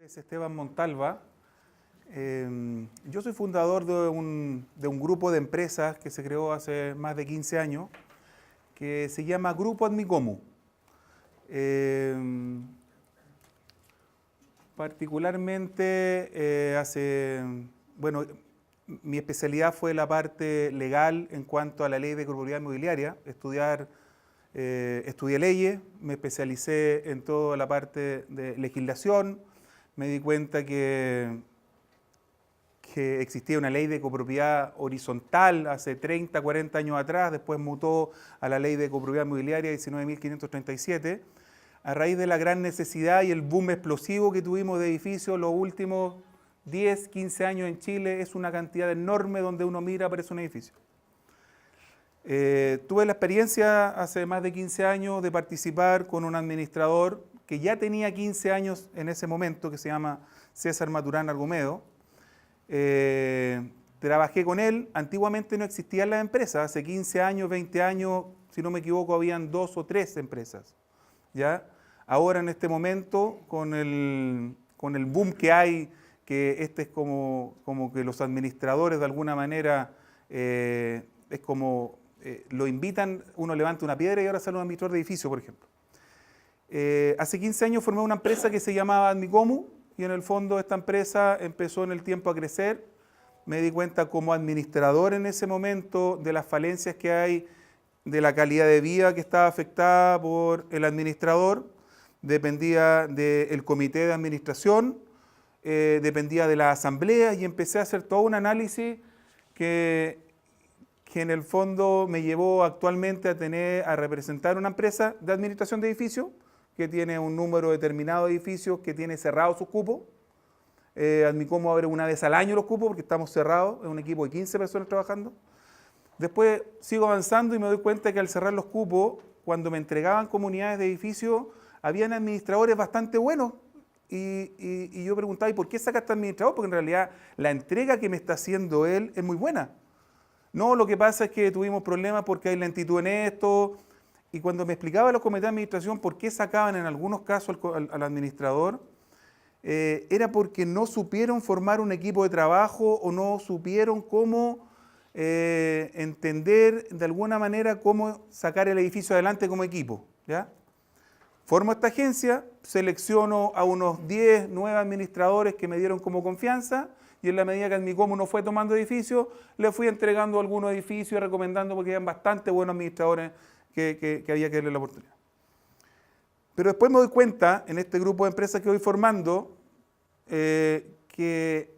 Es Esteban Montalva. Yo soy fundador de un grupo de empresas que se creó hace más de 15 años, que se llama Grupo Admicomu. Particularmente mi especialidad fue la parte legal en cuanto a la ley de propiedad inmobiliaria. Estudié leyes, me especialicé en toda la parte de legislación. Me di cuenta que existía una ley de copropiedad horizontal hace 30, 40 años atrás, después mutó a la ley de copropiedad inmobiliaria 19.537, a raíz de la gran necesidad y el boom explosivo que tuvimos de edificios los últimos 10, 15 años en Chile. Es una cantidad enorme, donde uno mira aparece un edificio. Tuve la experiencia hace más de 15 años de participar con un administrador que ya tenía 15 años en ese momento, que se llama César Maturán Argumedo. Trabajé con él. Antiguamente no existían las empresas, hace 15 años, 20 años, si no me equivoco, habían 2 o 3 empresas, ¿ya? Ahora, en este momento, con el boom que hay, que este es como que los administradores de alguna manera, es como lo invitan, uno levanta una piedra y ahora sale un administrador de edificio, por ejemplo. Hace 15 años formé una empresa que se llamaba Admicomu, y en el fondo esta empresa empezó en el tiempo a crecer. Me di cuenta como administrador en ese momento de las falencias que hay, de la calidad de vida que estaba afectada por el administrador. Dependía del comité de administración, dependía de la asamblea, y empecé a hacer todo un análisis que en el fondo me llevó actualmente a representar una empresa de administración de edificios que tiene un número determinado de edificios, que tiene cerrados sus cupos. Admicomu abre una vez al año los cupos porque estamos cerrados, es un equipo de 15 personas trabajando. Después sigo avanzando y me doy cuenta que al cerrar los cupos, cuando me entregaban comunidades de edificios, habían administradores bastante buenos. Y yo preguntaba, ¿y por qué saca este administrador? Porque en realidad la entrega que me está haciendo él es muy buena. No, lo que pasa es que tuvimos problemas porque hay lentitud en esto. Y cuando me explicaba los comités de administración por qué sacaban en algunos casos al administrador, era porque no supieron formar un equipo de trabajo o no supieron cómo entender de alguna manera cómo sacar el edificio adelante como equipo, ¿ya? Formo esta agencia, selecciono a unos 10, 9 administradores que me dieron como confianza, y en la medida que Admicomu no fue tomando edificios, le fui entregando algunos edificios y recomendando, porque eran bastante buenos administradores que había que darle la oportunidad. Pero después me doy cuenta, en este grupo de empresas que voy formando, que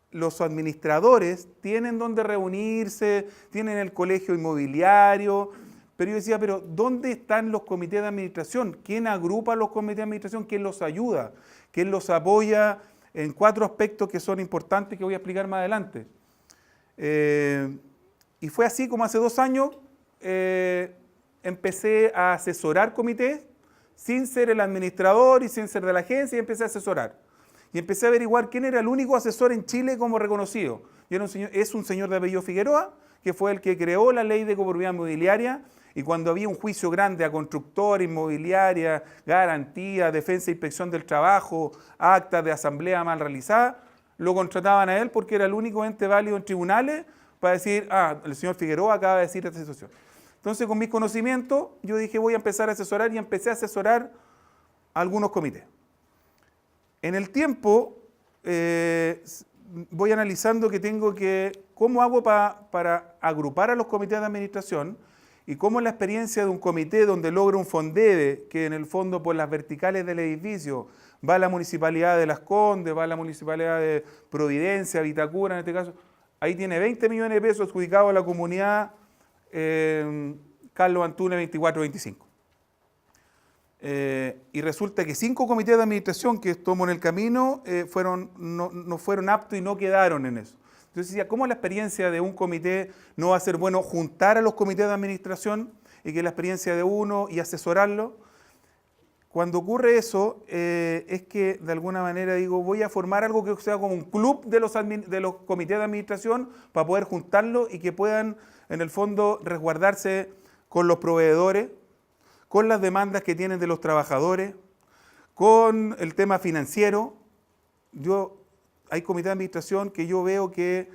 los administradores tienen donde reunirse, tienen el colegio inmobiliario, pero yo decía, pero ¿dónde están los comités de administración? ¿Quién agrupa los comités de administración? ¿Quién los ayuda? ¿Quién los apoya en 4 aspectos que son importantes que voy a explicar más adelante? Y fue así como hace 2 años empecé a asesorar comités sin ser el administrador y sin ser de la agencia, y empecé a asesorar. Y empecé a averiguar quién era el único asesor en Chile como reconocido. Y es un señor de apellido Figueroa, que fue el que creó la ley de copropiedad inmobiliaria, y cuando había un juicio grande a constructora, inmobiliaria, garantía, defensa e inspección del trabajo, actas de asamblea mal realizada, lo contrataban a él porque era el único ente válido en tribunales para decir, el señor Figueroa acaba de decir esta situación. Entonces, con mis conocimientos, yo dije, voy a empezar a asesorar, y empecé a asesorar a algunos comités. En el tiempo, voy analizando cómo hago para agrupar a los comités de administración, y cómo la experiencia de un comité donde logra un FONDEBE, que en el fondo por las verticales del edificio va a la Municipalidad de Las Condes, va a la Municipalidad de Providencia, Vitacura en este caso, ahí tiene 20 millones de pesos adjudicados a la comunidad Carlos Antunes 2425. Y resulta que 5 comités de administración que tomo en el camino no fueron aptos y no quedaron en eso. Entonces decía, ¿cómo la experiencia de un comité no va a ser bueno juntar a los comités de administración y que la experiencia de uno y asesorarlo? Cuando ocurre eso, es que de alguna manera digo, voy a formar algo que sea como un club de los comités de administración para poder juntarlo y que puedan, en el fondo, resguardarse con los proveedores, con las demandas que tienen de los trabajadores, con el tema financiero, hay comités de administración que yo veo que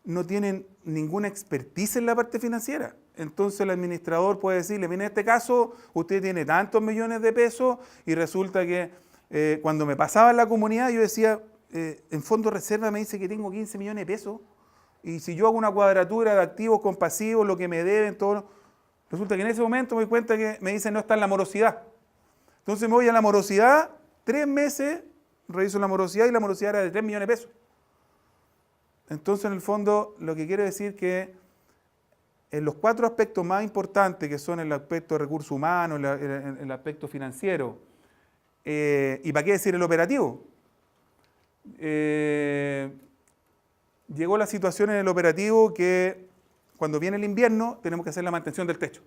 no tienen ninguna expertise en la parte financiera. Entonces el administrador puede decirle, mire, en este caso usted tiene tantos millones de pesos y resulta que cuando me pasaba en la comunidad yo decía, en fondo de reserva me dice que tengo 15 millones de pesos y si yo hago una cuadratura de activos con pasivos, lo que me deben, todo, resulta que en ese momento me doy cuenta que me dicen no está en la morosidad. Entonces me voy a la morosidad, 3 meses, reviso la morosidad y la morosidad era de 3 millones de pesos. Entonces, en el fondo, lo que quiero decir que en los 4 aspectos más importantes, que son el aspecto de recursos humanos, el aspecto financiero, y para qué decir el operativo, llegó la situación en el operativo que cuando viene el invierno tenemos que hacer la mantención del techo.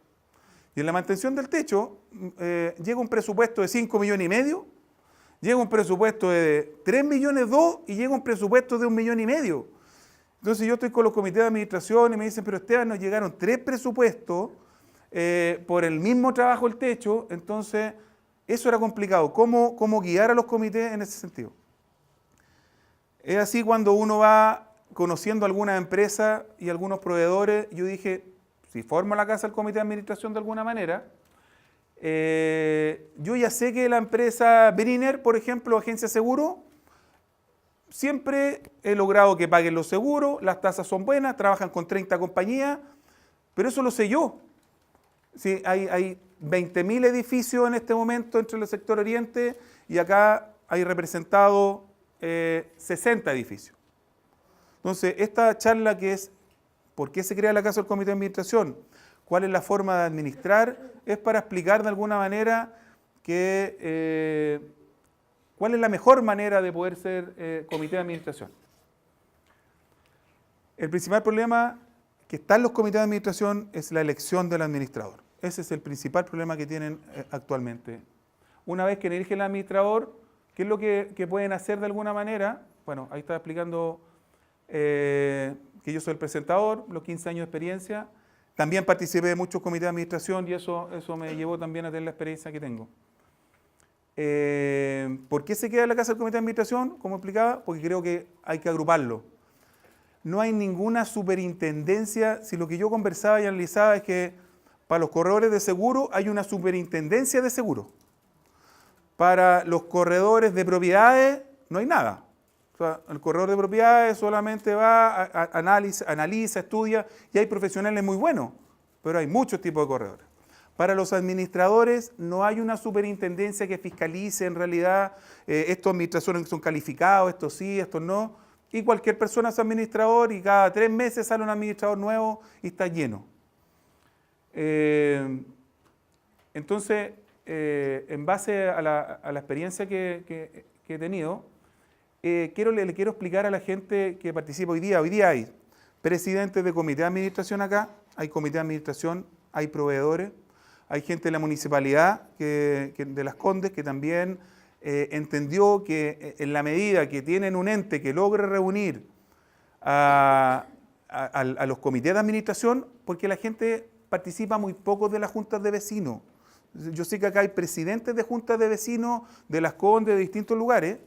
Y en la mantención del techo llega un presupuesto de 5,5 millones, llega un presupuesto de 3,2 millones y llega un presupuesto de 1,5 millones. Entonces yo estoy con los comités de administración y me dicen, pero Esteban, nos llegaron 3 presupuestos por el mismo trabajo el techo, entonces eso era complicado. ¿Cómo guiar a los comités en ese sentido? Es así cuando uno va conociendo algunas empresas y algunos proveedores, yo dije, si formo la casa del comité de administración de alguna manera, yo ya sé que la empresa Briner, por ejemplo, agencia de seguro, siempre he logrado que paguen los seguros, las tasas son buenas, trabajan con 30 compañías, pero eso lo sé yo. Sí, hay 20.000 edificios en este momento entre el sector oriente y acá hay representados 60 edificios. Entonces, esta charla que es ¿por qué se crea la casa del comité de administración? ¿Cuál es la forma de administrar? Es para explicar de alguna manera que cuál es la mejor manera de poder ser comité de administración. El principal problema que está en los comités de administración es la elección del administrador. Ese es el principal problema que tienen actualmente. Una vez que eligen el administrador, ¿qué es lo que pueden hacer de alguna manera? Bueno, ahí está explicando que yo soy el presentador, los 15 años de experiencia. También participé de muchos comités de administración y eso me llevó también a tener la experiencia que tengo. ¿Por qué se queda en la casa del comité de administración? Como explicaba, porque creo que hay que agruparlo. No hay ninguna superintendencia. Si lo que yo conversaba y analizaba es que para los corredores de seguro hay una superintendencia de seguro. Para los corredores de propiedades no hay nada. O sea, el corredor de propiedades solamente va, analiza, estudia y hay profesionales muy buenos, pero hay muchos tipos de corredores. Para los administradores no hay una superintendencia que fiscalice en realidad estos administradores que son calificados, estos sí, estos no. Y cualquier persona es administrador y cada 3 meses sale un administrador nuevo y está lleno. Entonces, en base a la experiencia que he tenido, le quiero explicar a la gente que participa hoy día. Hoy día hay presidentes de comité de administración acá, hay comité de administración, hay proveedores, hay gente de la municipalidad de Las Condes que también entendió que en la medida que tienen un ente que logre reunir a los comités de administración, porque la gente participa muy poco de las juntas de vecinos. Yo sé que acá hay presidentes de juntas de vecinos de Las Condes, de distintos lugares,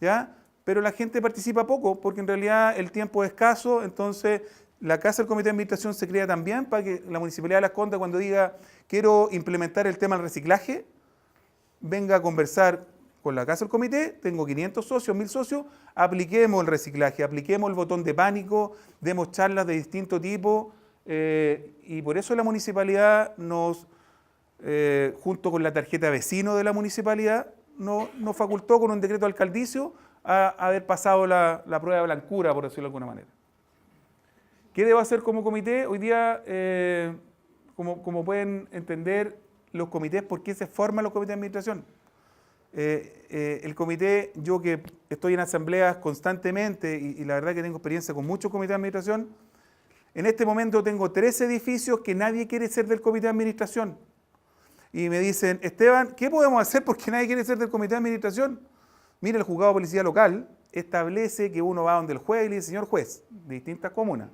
¿ya? Pero la gente participa poco porque en realidad el tiempo es escaso, entonces la casa del comité de administración se crea también para que la municipalidad de Las Condes cuando diga quiero implementar el tema del reciclaje, venga a conversar con la casa del comité, tengo 500 socios, 1.000 socios, apliquemos el reciclaje, apliquemos el botón de pánico, demos charlas de distinto tipo y por eso la municipalidad nos, junto con la tarjeta vecino de la municipalidad, nos facultó con un decreto alcaldicio a haber pasado la prueba de blancura, por decirlo de alguna manera. ¿Qué debo hacer como comité? Hoy día, como pueden entender, los comités, ¿por qué se forman los comités de administración? El comité, yo que estoy en asambleas constantemente y la verdad que tengo experiencia con muchos comités de administración, en este momento tengo 3 edificios que nadie quiere ser del comité de administración. Y me dicen, Esteban, ¿qué podemos hacer porque nadie quiere ser del comité de administración? Mira, el juzgado de policía local establece que uno va donde el juez y le dice, señor juez, de distintas comunas.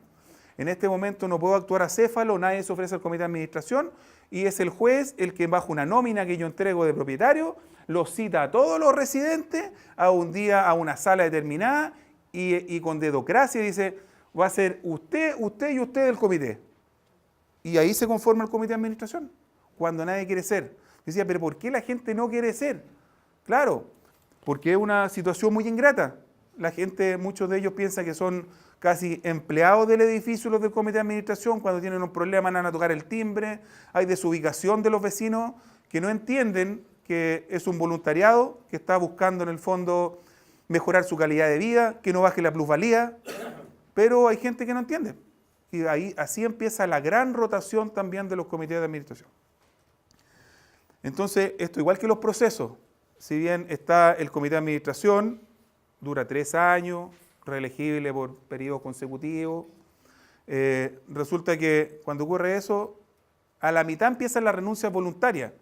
En este momento no puedo actuar acéfalo, nadie se ofrece al comité de administración y es el juez el que bajo una nómina que yo entrego de propietario los cita a todos los residentes a un día a una sala determinada y con dedocracia dice, va a ser usted, usted y usted del comité. Y ahí se conforma el comité de administración, cuando nadie quiere ser. Decía, pero ¿por qué la gente no quiere ser? Claro, porque es una situación muy ingrata. La gente, muchos de ellos piensan que son casi empleados del edificio los del comité de administración, cuando tienen un problema van a tocar el timbre, hay desubicación de los vecinos que no entienden que es un voluntariado que está buscando en el fondo mejorar su calidad de vida, que no baje la plusvalía, pero hay gente que no entiende. Y ahí, así empieza la gran rotación también de los comités de administración. Entonces, esto igual que los procesos, si bien está el comité de administración, dura 3 años, reelegible por periodos consecutivos, resulta que cuando ocurre eso, a la mitad empiezan las renuncias voluntarias.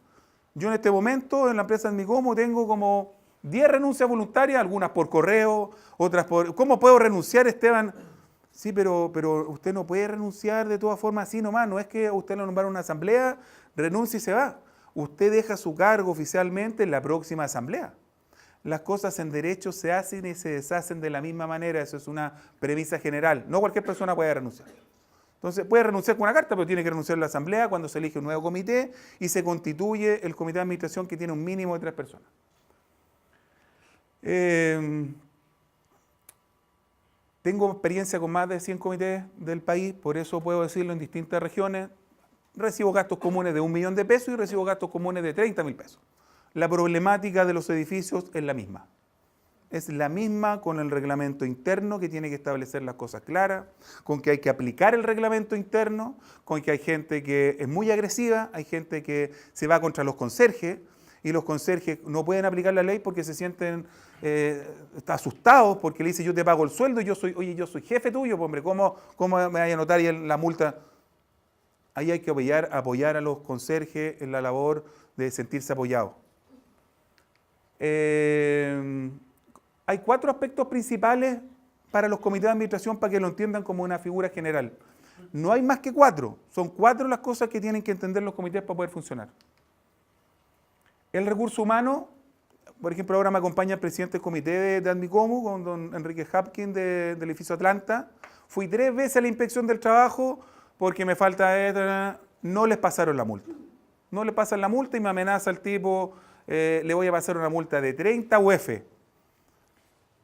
Yo en este momento en la empresa Admicomo tengo como 10 renuncias voluntarias, algunas por correo, otras por... ¿Cómo puedo renunciar, Esteban? Sí, pero usted no puede renunciar de todas formas así nomás, no es que usted lo nombraron una asamblea, renuncia y se va. Usted deja su cargo oficialmente en la próxima asamblea. Las cosas en derecho se hacen y se deshacen de la misma manera, eso es una premisa general. No cualquier persona puede renunciar. Entonces puede renunciar con una carta, pero tiene que renunciar a la asamblea cuando se elige un nuevo comité y se constituye el comité de administración que tiene un mínimo de 3 personas. Tengo experiencia con más de 100 comités del país, por eso puedo decirlo en distintas regiones. Recibo gastos comunes de 1 millón de pesos y recibo gastos comunes de 30.000 pesos. La problemática de los edificios es la misma. Es la misma con el reglamento interno que tiene que establecer las cosas claras, con que hay que aplicar el reglamento interno, con que hay gente que es muy agresiva, hay gente que se va contra los conserjes y los conserjes no pueden aplicar la ley porque se sienten asustados porque le dicen yo te pago el sueldo y yo soy jefe tuyo, pues, hombre, ¿cómo me vaya a anotar la multa? Ahí hay que apoyar a los conserjes en la labor de sentirse apoyados. Hay 4 aspectos principales para los comités de administración para que lo entiendan como una figura general. No hay más que 4, son 4 las cosas que tienen que entender los comités para poder funcionar. El recurso humano, por ejemplo, ahora me acompaña el presidente del comité de Admicomo, con don Enrique Hapkin del edificio Atlanta. Fui 3 veces a la inspección del trabajo porque me falta, no les pasaron la multa. No le pasan la multa y me amenaza el tipo, le voy a pasar una multa de 30 UF.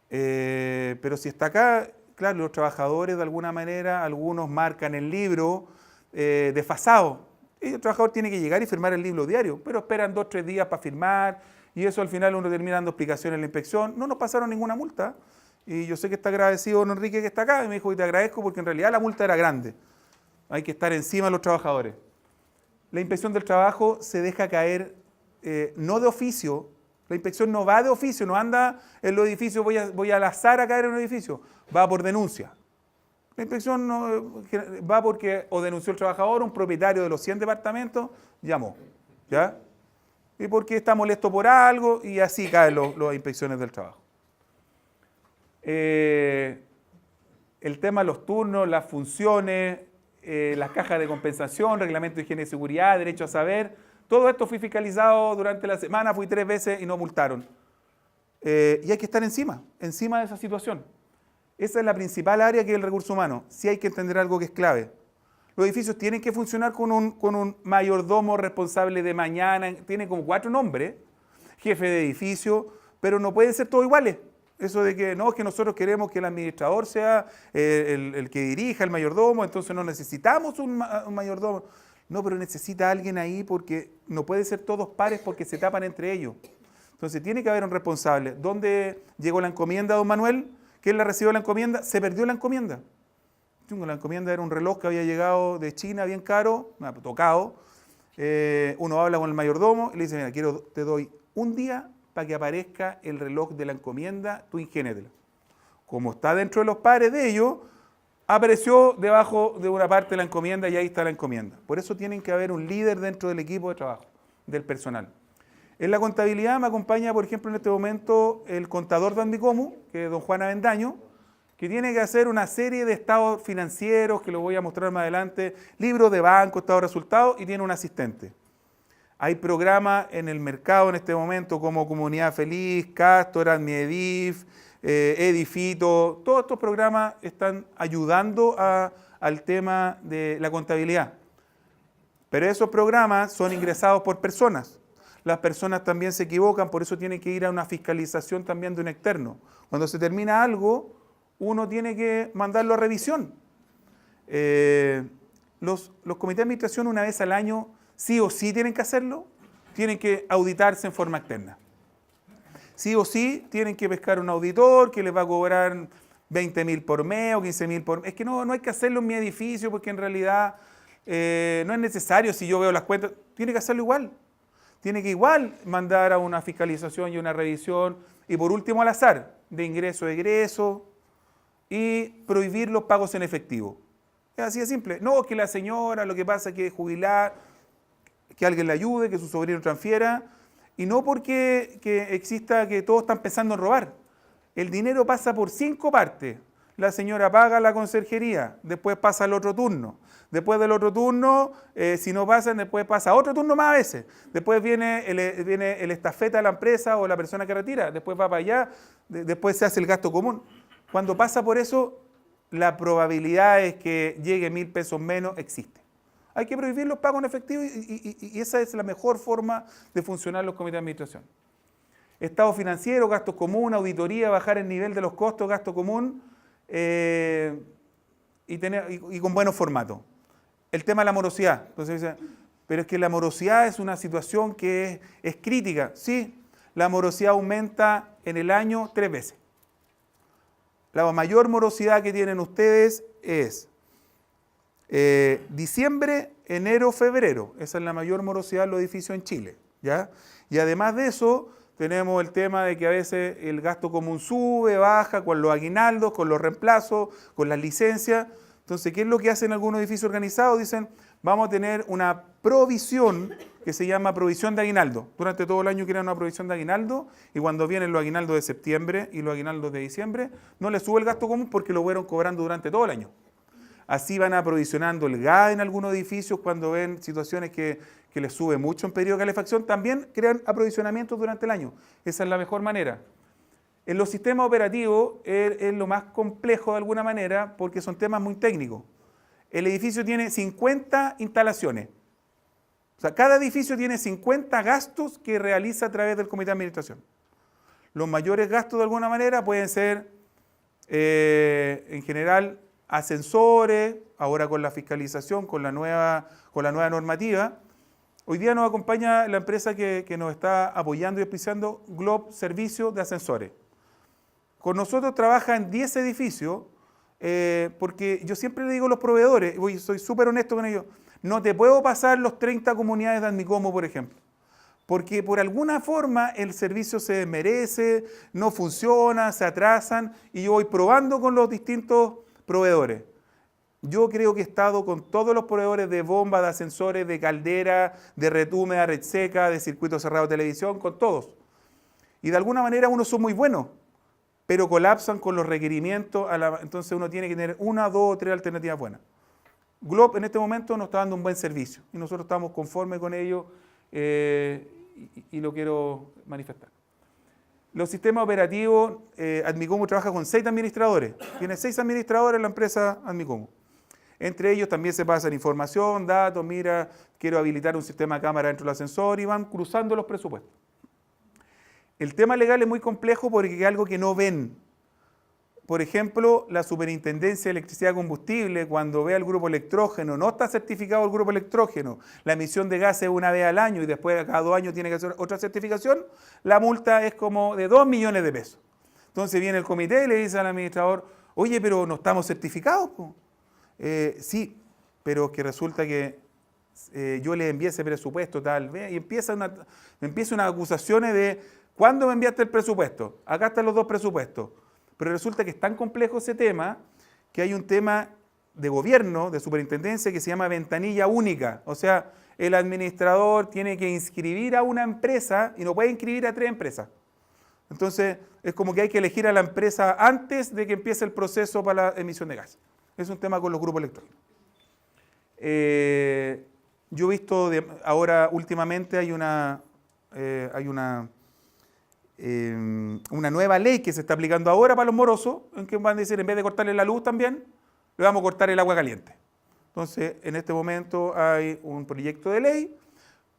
Pero si está acá, claro, los trabajadores de alguna manera, algunos marcan el libro desfasado. Y el trabajador tiene que llegar y firmar el libro diario, pero esperan 2 o 3 días para firmar y eso al final uno termina dando explicaciones en la inspección. No nos pasaron ninguna multa y yo sé que está agradecido don Enrique que está acá y me dijo, y te agradezco porque en realidad la multa era grande. Hay que estar encima de los trabajadores. La inspección del trabajo se deja caer no de oficio. La inspección no va de oficio, no anda en los edificios, voy al azar a caer en un edificio, va por denuncia. La inspección no, va porque o denunció el trabajador, un propietario de los 100 departamentos, llamó, ¿ya? Y porque está molesto por algo y así caen las inspecciones del trabajo. El tema de los turnos, las funciones, las cajas de compensación, reglamento de higiene y seguridad, derecho a saber, todo esto fui fiscalizado durante la semana, fui 3 veces y no multaron. Y hay que estar encima de esa situación. Esa es la principal área que es el recurso humano. Sí hay que entender algo que es clave. Los edificios tienen que funcionar con un mayordomo responsable de mañana, tienen como 4 nombres, jefe de edificio, pero no pueden ser todos iguales. Eso de que no, es que nosotros queremos que el administrador sea el que dirija, el mayordomo, entonces no necesitamos un mayordomo. No, pero necesita alguien ahí porque no puede ser todos pares porque se tapan entre ellos. Entonces tiene que haber un responsable. ¿Dónde llegó la encomienda, don Manuel? ¿Quién la recibió la encomienda? Se perdió la encomienda. La encomienda era un reloj que había llegado de China bien caro, tocado. Uno habla con el mayordomo y le dice, mira, te doy un día para que aparezca el reloj de la encomienda, tú ingénetela. Como está dentro de los pares de ellos, apareció debajo de una parte de la encomienda y ahí está la encomienda. Por eso tienen que haber un líder dentro del equipo de trabajo, del personal. En la contabilidad me acompaña, por ejemplo, en este momento el contador de Admicomo, que es don Juan Avendaño, que tiene que hacer una serie de estados financieros, que lo voy a mostrar más adelante, libros de banco, estados de resultados, y tiene un asistente. Hay programas en el mercado en este momento como Comunidad Feliz, Castor, Admiedif, Edifito. Todos estos programas están ayudando al tema de la contabilidad. Pero esos programas son ingresados por personas. Las personas también se equivocan, por eso tienen que ir a una fiscalización también de un externo. Cuando se termina algo, uno tiene que mandarlo a revisión. Los comités de administración una vez al año sí o sí tienen que hacerlo, tienen que auditarse en forma externa. Sí o sí tienen que pescar un auditor que les va a cobrar 20.000 por mes o 15.000 por mes. Es que no hay que hacerlo en mi edificio porque en realidad no es necesario. Si yo veo las cuentas, tiene que hacerlo igual. Tiene que igual mandar a una fiscalización y una revisión. Y por último al azar, de ingreso a egreso y prohibir los pagos en efectivo. Es así de simple. No, que la señora, lo que pasa es que es jubilar, que alguien le ayude, que su sobrino transfiera, y no porque exista que todos están pensando en robar. El dinero pasa por 5 partes. La señora paga la conserjería, después pasa al otro turno. Después del otro turno, si no pasan, después pasa otro turno más a veces. Después viene el estafeta de la empresa o la persona que retira, después va para allá, después se hace el gasto común. Cuando pasa por eso, la probabilidad es que llegue 1.000 pesos menos, existe. Hay que prohibir los pagos en efectivo y esa es la mejor forma de funcionar los comités de administración. Estado financiero, gasto común, auditoría, bajar el nivel de los costos, gasto común y con buenos formatos. El tema de la morosidad. Entonces dicen, pero es que la morosidad es una situación que es crítica. Sí, la morosidad aumenta en el año 3 veces. La mayor morosidad que tienen ustedes es diciembre, enero, febrero. Esa es la mayor morosidad en los edificios en Chile, ¿ya? Y además de eso, tenemos el tema de que a veces el gasto común sube, baja, con los aguinaldos, con los reemplazos, con las licencias. Entonces, ¿qué es lo que hacen algunos edificios organizados? Dicen, vamos a tener una provisión que se llama provisión de aguinaldo. Durante todo el año crean una provisión de aguinaldo y cuando vienen los aguinaldos de septiembre y los aguinaldos de diciembre, no les sube el gasto común porque lo fueron cobrando durante todo el año. Así van aprovisionando el gas en algunos edificios cuando ven situaciones que les sube mucho en periodo de calefacción. También crean aprovisionamientos durante el año. Esa es la mejor manera. En los sistemas operativos es lo más complejo de alguna manera porque son temas muy técnicos. El edificio tiene 50 instalaciones. O sea, cada edificio tiene 50 gastos que realiza a través del comité de administración. Los mayores gastos de alguna manera pueden ser, en general, ascensores, ahora con la fiscalización, con la nueva normativa. Hoy día nos acompaña la empresa que nos está apoyando y auspiciando, Globe Servicio de Ascensores. Con nosotros trabaja en 10 edificios, porque yo siempre le digo a los proveedores, soy súper honesto con ellos, no te puedo pasar los 30 comunidades de Admicomo, por ejemplo, porque por alguna forma el servicio se desmerece, no funciona, se atrasan, y yo voy probando con los distintos proveedores. Yo creo que he estado con todos los proveedores de bomba, de ascensores, de caldera, de red húmeda, red seca, de circuito cerrado de televisión, con todos. Y de alguna manera unos son muy buenos, pero colapsan con los requerimientos, entonces uno tiene que tener 1, 2 o 3 alternativas buenas. Globe en este momento nos está dando un buen servicio y nosotros estamos conformes con ello y lo quiero manifestar. Los sistemas operativos, Admicomo trabaja con 6 administradores. Tiene 6 administradores la empresa Admicomo. Entre ellos también se pasan información, datos, mira, quiero habilitar un sistema de cámara dentro del ascensor y van cruzando los presupuestos. El tema legal es muy complejo porque es algo que no ven. Por ejemplo, la Superintendencia de Electricidad y Combustible, cuando ve al grupo electrógeno, no está certificado el grupo electrógeno, la emisión de gases una vez al año y después cada 2 años tiene que hacer otra certificación, la multa es como de 2 millones de pesos. Entonces viene el comité y le dice al administrador, oye, pero no estamos certificados. Sí, pero que resulta que yo le envié ese presupuesto tal vez, y empieza unas acusaciones de, ¿cuándo me enviaste el presupuesto? Acá están los 2 presupuestos. Pero resulta que es tan complejo ese tema que hay un tema de gobierno, de superintendencia, que se llama ventanilla única. O sea, el administrador tiene que inscribir a una empresa y no puede inscribir a 3 empresas. Entonces, es como que hay que elegir a la empresa antes de que empiece el proceso para la emisión de gas. Es un tema con los grupos electrógenos. Yo he visto ahora últimamente hay una nueva ley que se está aplicando ahora para los morosos, en que van a decir, en vez de cortarle la luz también, le vamos a cortar el agua caliente. Entonces, en este momento hay un proyecto de ley,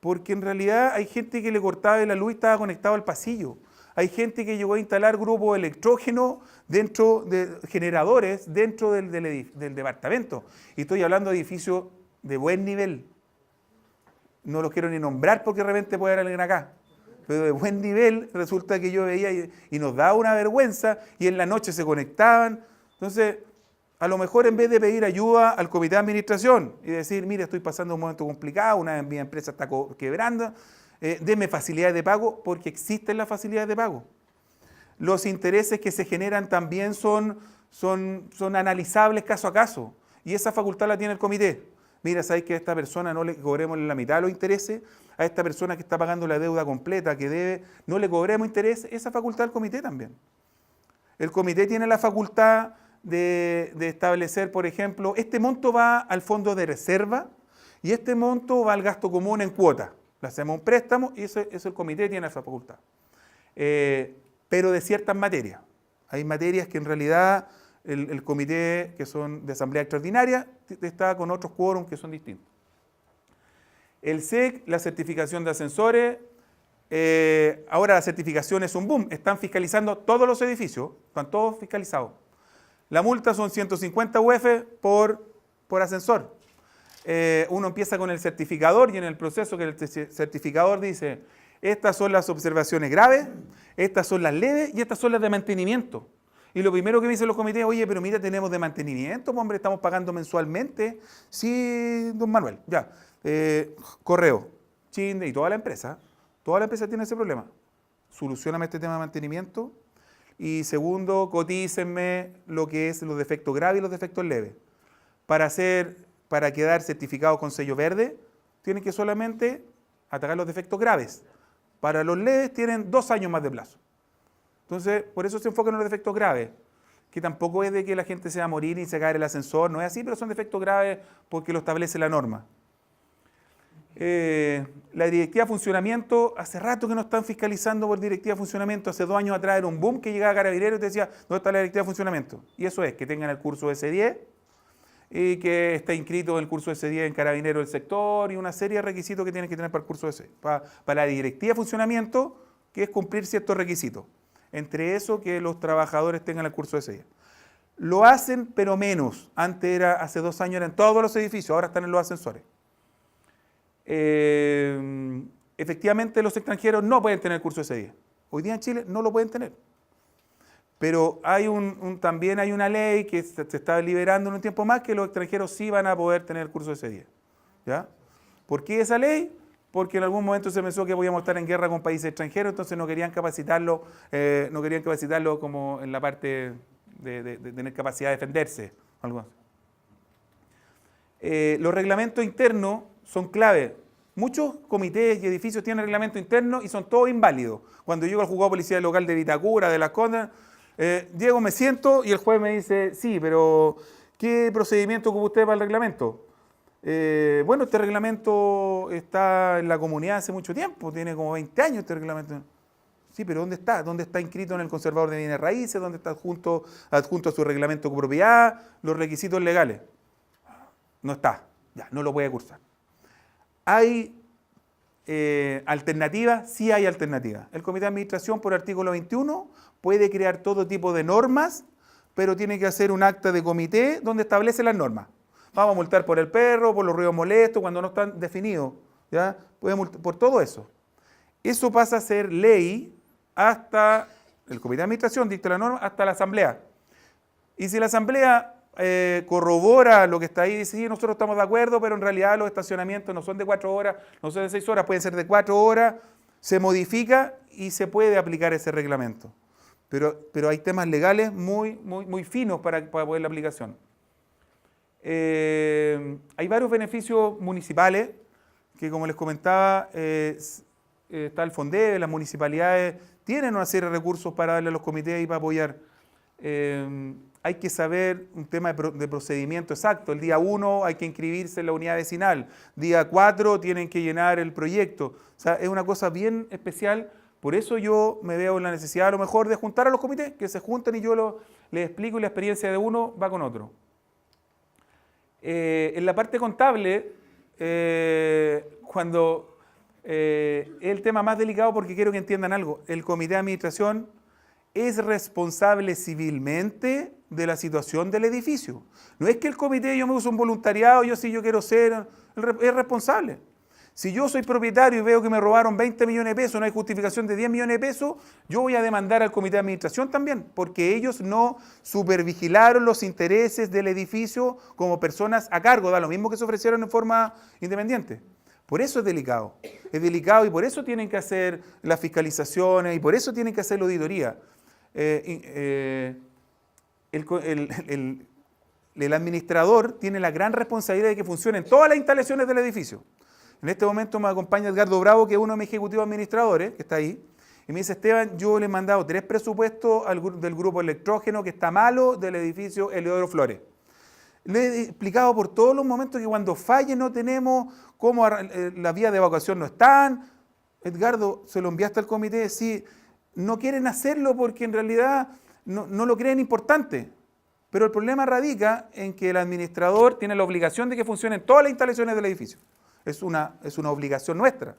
porque en realidad hay gente que le cortaba la luz y estaba conectado al pasillo. Hay gente que llegó a instalar grupos electrógenos dentro de generadores dentro del departamento. Y estoy hablando de edificios de buen nivel. No los quiero ni nombrar porque de repente puede haber alguien acá. Pero de buen nivel resulta que yo veía y nos daba una vergüenza y en la noche se conectaban. Entonces, a lo mejor en vez de pedir ayuda al comité de administración y decir, mire, estoy pasando un momento complicado, mi empresa está quebrando, deme facilidades de pago, porque existen las facilidades de pago. Los intereses que se generan también son analizables caso a caso y esa facultad la tiene el comité. Mira, ¿sabes que a esta persona no le cobremos la mitad de los intereses? A esta persona que está pagando la deuda completa, que debe, no le cobremos interés, esa facultad del comité también. El comité tiene la facultad de establecer, por ejemplo, este monto va al fondo de reserva y este monto va al gasto común en cuota. Le hacemos un préstamo y eso el comité tiene esa facultad. Pero de ciertas materias. Hay materias que en realidad el comité, que son de asamblea extraordinaria, está con otros quórum que son distintos. El SEC, la certificación de ascensores, ahora la certificación es un boom, están fiscalizando todos los edificios, están todos fiscalizados. La multa son 150 UF por ascensor. Uno empieza con el certificador y en el proceso que el certificador dice, estas son las observaciones graves, estas son las leves y estas son las de mantenimiento. Y lo primero que me dicen los comités, oye, pero mira, tenemos de mantenimiento, pues, hombre, estamos pagando mensualmente. Sí, don Manuel, ya. Correo, Chinde y toda la empresa tiene ese problema. Solucióname este tema de mantenimiento. Y segundo, cotícenme lo que es los defectos graves y los defectos leves. Para quedar certificados con sello verde, tienen que solamente atacar los defectos graves. Para los leves tienen 2 años más de plazo. Entonces, por eso se enfocan en los defectos graves, que tampoco es de que la gente se va a morir y se cae el ascensor, no es así, pero son defectos graves porque lo establece la norma. La directiva de funcionamiento, hace rato que no están fiscalizando por directiva de funcionamiento, hace 2 años atrás era un boom que llegaba Carabineros y te decía, ¿dónde está la directiva de funcionamiento? Y eso es, que tengan el curso S10 y que esté inscrito en el curso S10 en Carabineros del sector y una serie de requisitos que tienen que tener para el curso S10. Para la directiva de funcionamiento, que es cumplir ciertos requisitos. Entre eso, que los trabajadores tengan el curso S10. Lo hacen, pero menos. Antes hace 2 años eran todos los edificios, ahora están en los ascensores. Efectivamente, los extranjeros no pueden tener el curso S10. Hoy día en Chile no lo pueden tener. Pero hay también hay una ley que se está liberando en un tiempo más que los extranjeros sí van a poder tener el curso S10. ¿Ya? ¿Por qué esa ley? Porque en algún momento se pensó que podíamos estar en guerra con países extranjeros, entonces no querían capacitarlo como en la parte de tener capacidad de defenderse. Algo así. Los reglamentos internos son clave. Muchos comités y edificios tienen reglamento interno y son todos inválidos. Cuando llego al juzgado policial local de Vitacura, de Las Condes, llego, me siento y el juez me dice, sí, pero ¿qué procedimiento ocupa usted para el reglamento? Bueno, este reglamento está en la comunidad hace mucho tiempo, tiene como 20 años este reglamento. Sí, pero ¿dónde está? ¿Dónde está inscrito en el conservador de bienes raíces? ¿Dónde está adjunto a su reglamento de propiedad? Los requisitos legales. No está, ya, no lo puede cursar. ¿Hay alternativas? Sí hay alternativas. El comité de administración, por artículo 21, puede crear todo tipo de normas, pero tiene que hacer un acta de comité donde establece las normas. Vamos a multar por el perro, por los ruidos molestos, cuando no están definidos. ¿Ya? Puede multar por todo eso. Eso pasa a ser ley hasta el comité de administración, dicta la norma, hasta la asamblea. Y si la asamblea corrobora lo que está ahí, dice, sí, nosotros estamos de acuerdo, pero en realidad los estacionamientos no son de 4 horas, no son de 6 horas, pueden ser de 4 horas, se modifica y se puede aplicar ese reglamento. Pero hay temas legales muy finos para poder la aplicación. Hay varios beneficios municipales que, como les comentaba, está el FONDEB, las municipalidades tienen una serie de recursos para darle a los comités y para apoyar. hay que saber un tema de procedimiento exacto. El día 1 hay que inscribirse en la unidad vecinal. Día 4 tienen que llenar el proyecto. O sea, es una cosa bien especial. Por eso yo me veo en la necesidad a lo mejor de juntar a los comités, que se junten y yo les explico y la experiencia de uno va con otro. En la parte contable, cuando es el tema más delicado porque quiero que entiendan algo, el comité de administración es responsable civilmente de la situación del edificio. No es que el comité, yo me uso un voluntariado, yo quiero ser, es responsable. Si yo soy propietario y veo que me robaron 20 millones de pesos, no hay justificación de 10 millones de pesos, yo voy a demandar al comité de administración también, porque ellos no supervigilaron los intereses del edificio como personas a cargo, da lo mismo que se ofrecieron en forma independiente. Por eso es delicado y por eso tienen que hacer las fiscalizaciones y por eso tienen que hacer la auditoría. El administrador tiene la gran responsabilidad de que funcionen todas las instalaciones del edificio. En este momento me acompaña Edgardo Bravo, que es uno de mis ejecutivos administradores, que está ahí, y me dice: Esteban, yo le he mandado 3 presupuestos del grupo Electrógeno que está malo del edificio Heliodoro Flores. Le he explicado por todos los momentos que cuando falle no tenemos cómo, las vías de evacuación no están. Edgardo, se lo enviaste al comité, sí, no quieren hacerlo porque en realidad no lo creen importante. Pero el problema radica en que el administrador tiene la obligación de que funcionen todas las instalaciones del edificio. Es una obligación nuestra.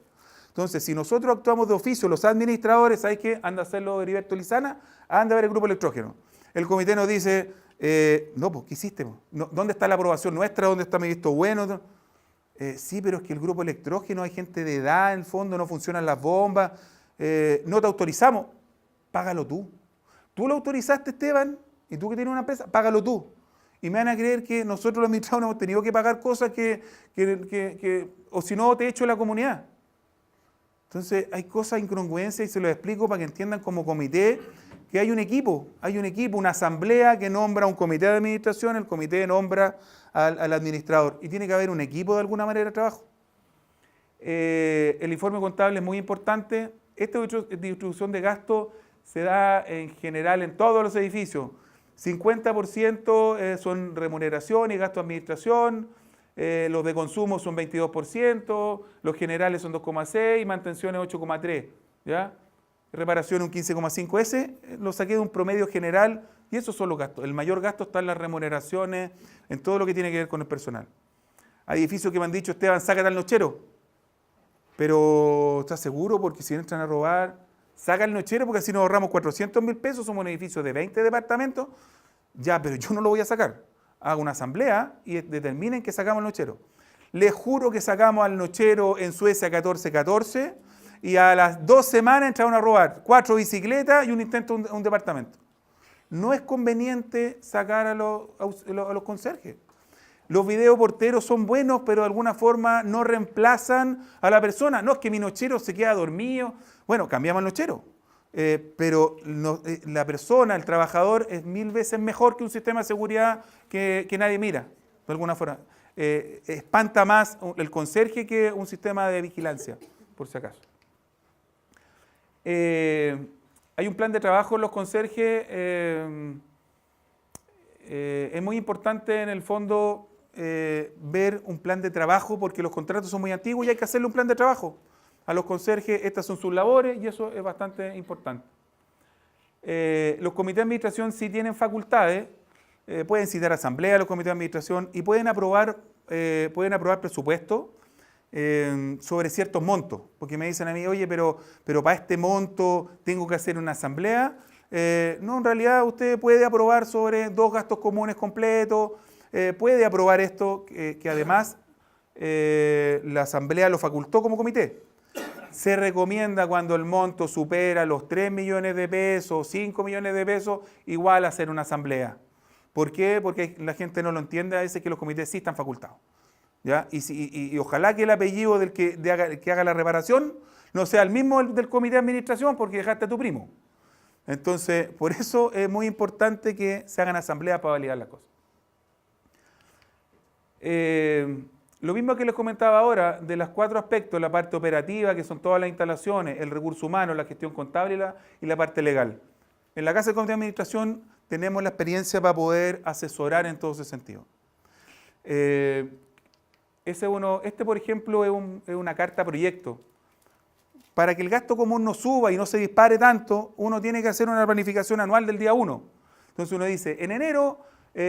Entonces, si nosotros actuamos de oficio, los administradores, ¿sabes qué? Anda a hacerlo Heriberto Lizana, anda a ver el grupo Electrógeno. El comité nos dice, no, pues, ¿qué hiciste? ¿Dónde está la aprobación nuestra? ¿Dónde está mi visto bueno? Sí, pero es que el grupo Electrógeno, hay gente de edad en el fondo, no funcionan las bombas, no te autorizamos. Págalo tú. Tú lo autorizaste, Esteban, y tú que tienes una empresa, págalo tú. Y me van a creer que nosotros los administradores hemos tenido que pagar cosas o si no, te echo de la comunidad. Entonces, hay cosas incongruencias y se los explico para que entiendan como comité que hay un equipo, una asamblea que nombra un comité de administración, el comité nombra al administrador y tiene que haber un equipo de alguna manera de trabajo. El informe contable es muy importante. Esta distribución de gastos se da en general en todos los edificios. 50% son remuneración y gasto de administración, los de consumo son 22%, los generales son 2,6% y mantenciones 8,3%. ¿Ya? Reparación un 15,5%. Ese lo saqué de un promedio general y esos son los gastos. El mayor gasto está en las remuneraciones, en todo lo que tiene que ver con el personal. Hay edificios que me han dicho: Esteban, sácate al nochero. Pero ¿estás seguro? Porque si entran a robar, saca el nochero porque así nos ahorramos 400.000 pesos, somos un edificio de 20 departamentos. Ya, pero yo no lo voy a sacar. Hago una asamblea y determinen que sacamos el nochero. Les juro que sacamos al nochero en Suecia 14-14 y a las 2 semanas entraron a robar 4 bicicletas y un intento a un departamento. No es conveniente sacar a los conserjes. Los videoporteros son buenos, pero de alguna forma no reemplazan a la persona. No es que mi nochero se queda dormido. Bueno, cambiamos el nochero. Pero la persona, el trabajador, es 1000 veces mejor que un sistema de seguridad que nadie mira. De alguna forma. Espanta más el conserje que un sistema de vigilancia, por si acaso. Hay un plan de trabajo en los conserjes. Es muy importante en el fondo ver un plan de trabajo porque los contratos son muy antiguos y hay que hacerle un plan de trabajo. A los conserjes estas son sus labores y eso es bastante importante. Los comités de administración sí tienen facultades, pueden citar asamblea a los comités de administración y pueden aprobar presupuestos sobre ciertos montos, porque me dicen a mí: oye, pero para este monto tengo que hacer una asamblea. No, en realidad usted puede aprobar sobre 2 gastos comunes completos, puede aprobar esto que además la asamblea lo facultó como comité. Se recomienda cuando el monto supera los 3 millones de pesos, 5 millones de pesos, igual hacer una asamblea. ¿Por qué? Porque la gente no lo entiende a veces que los comités sí están facultados. ¿Ya? Y ojalá que el apellido del que haga la reparación no sea el mismo del comité de administración porque dejaste a tu primo. Entonces, por eso es muy importante que se hagan asambleas para validar las cosas. Lo mismo que les comentaba ahora, de los 4 aspectos, la parte operativa, que son todas las instalaciones, el recurso humano, la gestión contable y la parte legal. En la Casa de Comité de Administración tenemos la experiencia para poder asesorar en todo ese sentido. Por ejemplo, es una carta proyecto. Para que el gasto común no suba y no se dispare tanto, uno tiene que hacer una planificación anual del día 1. Entonces uno dice, en enero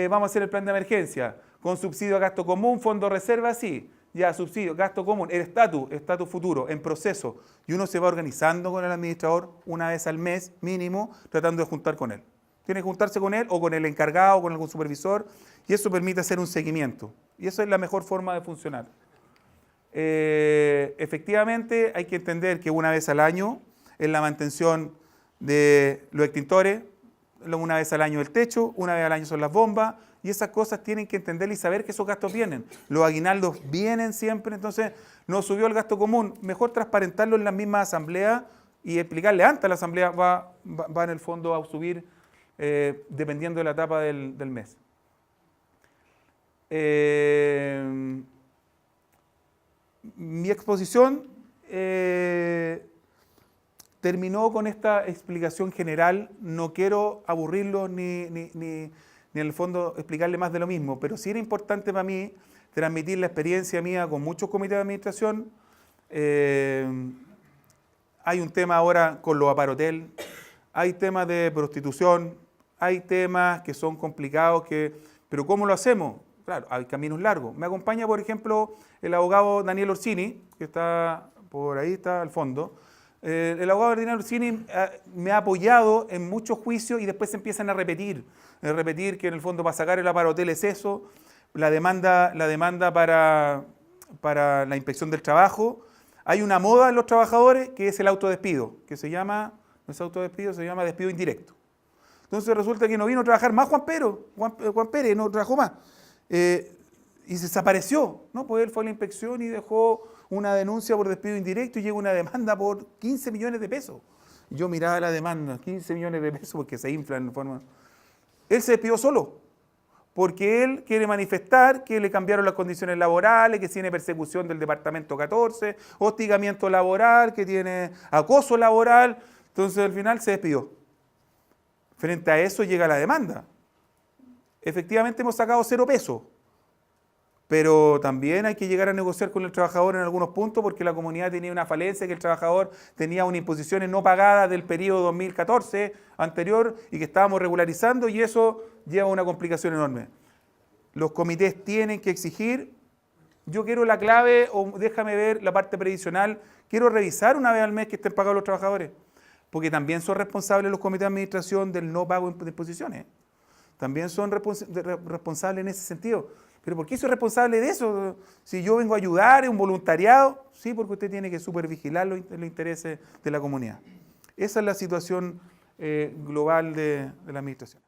vamos a hacer el plan de emergencia, con subsidio a gasto común, fondo reserva, sí, ya subsidio, gasto común, el estatus futuro, en proceso. Y uno se va organizando con el administrador una vez al mes mínimo, tratando de juntar con él. Tiene que juntarse con él o con el encargado o con algún supervisor, y eso permite hacer un seguimiento. Y eso es la mejor forma de funcionar. Efectivamente, hay que entender que una vez al año es la mantención de los extintores, una vez al año el techo, una vez al año son las bombas, y esas cosas tienen que entender y saber que esos gastos vienen. Los aguinaldos vienen siempre, entonces no subió el gasto común. Mejor transparentarlo en las mismas asambleas y explicarle antes a la asamblea va en el fondo a subir dependiendo de la etapa del mes. Mi exposición terminó con esta explicación general. No quiero aburrirlo ni en el fondo explicarle más de lo mismo, pero sí era importante para mí transmitir la experiencia mía con muchos comités de administración. Hay un tema ahora con los aparotel, hay temas de prostitución, hay temas que son complicados, pero ¿cómo lo hacemos? Claro, hay caminos largos. Me acompaña, por ejemplo, el abogado Daniel Orsini, que está por ahí, está al fondo. El abogado Daniel Orsini me ha apoyado en muchos juicios y después se empiezan a repetir que en el fondo para sacar el aparotel es eso, la demanda para la inspección del trabajo. Hay una moda en los trabajadores que es el autodespido, que se llama, no es autodespido, se llama despido indirecto. Entonces resulta que no vino a trabajar más Juan Pérez, no trabajó más. Y se desapareció, ¿no? Pues él fue a la inspección y dejó una denuncia por despido indirecto y llegó una demanda por 15 millones de pesos. Yo miraba la demanda, 15 millones de pesos porque se inflan en forma... Él se despidió solo, porque él quiere manifestar que le cambiaron las condiciones laborales, que tiene persecución del departamento 14, hostigamiento laboral, que tiene acoso laboral. Entonces al final se despidió. Frente a eso llega la demanda. Efectivamente hemos sacado 0 pesos, pero también hay que llegar a negociar con el trabajador en algunos puntos porque la comunidad tenía una falencia, que el trabajador tenía unas imposiciones no pagadas del periodo 2014 anterior y que estábamos regularizando, y eso lleva a una complicación enorme. Los comités tienen que exigir, yo quiero la clave o déjame ver la parte previsional, quiero revisar una vez al mes que estén pagados los trabajadores, porque también son responsables los comités de administración del no pago de imposiciones. También son responsables en ese sentido. ¿Pero por qué soy responsable de eso? Si yo vengo a ayudar, es un voluntariado. Sí, porque usted tiene que supervigilar los intereses de la comunidad. Esa es la situación global de la administración.